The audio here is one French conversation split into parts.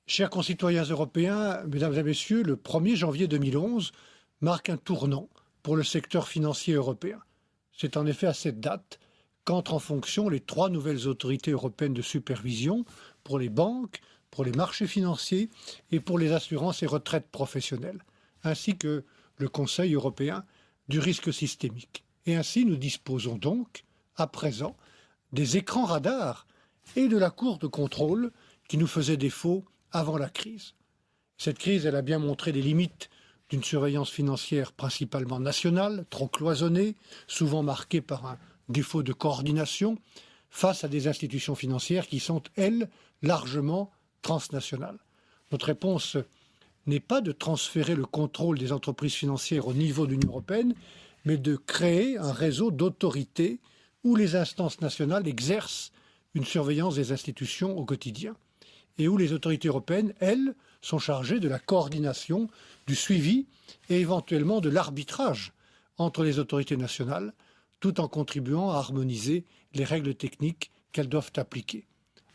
Chers concitoyens européens, mesdames et messieurs, le 1er janvier 2011 marque un tournant pour le secteur financier européen. C'est en effet à cette date qu'entrent en fonction les 3 nouvelles autorités européennes de supervision pour les banques, pour les marchés financiers et pour les assurances et retraites professionnelles, ainsi que le Conseil européen du risque systémique. Et ainsi, nous disposons donc, à présent, des écrans radars et de la Cour de contrôle qui nous faisait défaut avant la crise. Cette crise, elle a bien montré les limites d'une surveillance financière principalement nationale, trop cloisonnée, souvent marquée par un défaut de coordination, face à des institutions financières qui sont, elles, largement transnationales. Notre réponse n'est pas de transférer le contrôle des entreprises financières au niveau de l'Union européenne, mais de créer un réseau d'autorités où les instances nationales exercent une surveillance des institutions au quotidien et où les autorités européennes, elles, sont chargées de la coordination, du suivi et éventuellement de l'arbitrage entre les autorités nationales, tout en contribuant à harmoniser les règles techniques qu'elles doivent appliquer.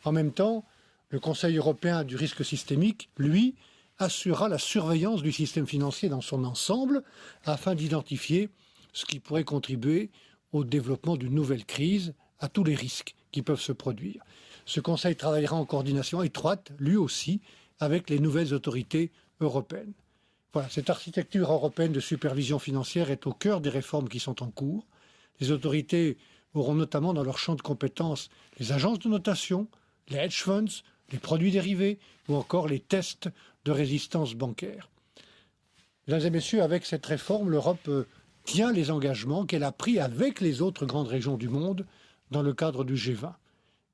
En même temps, le Conseil européen du risque systémique, lui, assurera la surveillance du système financier dans son ensemble afin d'identifier ce qui pourrait contribuer au développement d'une nouvelle crise, à tous les risques qui peuvent se produire. Ce Conseil travaillera en coordination étroite, lui aussi, avec les nouvelles autorités européennes. Voilà, cette architecture européenne de supervision financière est au cœur des réformes qui sont en cours. Les autorités auront notamment dans leur champ de compétences les agences de notation, les hedge funds, les produits dérivés ou encore les tests de résistance bancaire. Mesdames et messieurs, avec cette réforme, l'Europe tient les engagements qu'elle a pris avec les autres grandes régions du monde dans le cadre du G20.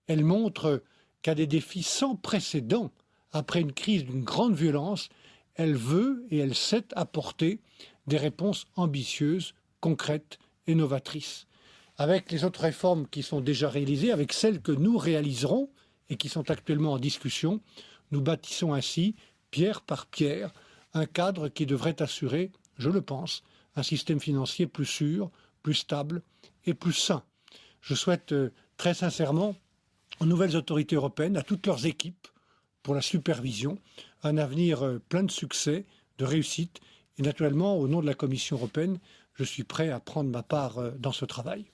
Elle montre qu'à des défis sans précédent, après une crise d'une grande violence, elle veut et elle sait apporter des réponses ambitieuses, concrètes et novatrices. Avec les autres réformes qui sont déjà réalisées, avec celles que nous réaliserons et qui sont actuellement en discussion, nous bâtissons ainsi, pierre par pierre, un cadre qui devrait assurer, je le pense, un système financier plus sûr, plus stable et plus sain. Je souhaite très sincèrement aux nouvelles autorités européennes, à toutes leurs équipes, pour la supervision, un avenir plein de succès, de réussite. Et naturellement, au nom de la Commission européenne, je suis prêt à prendre ma part dans ce travail.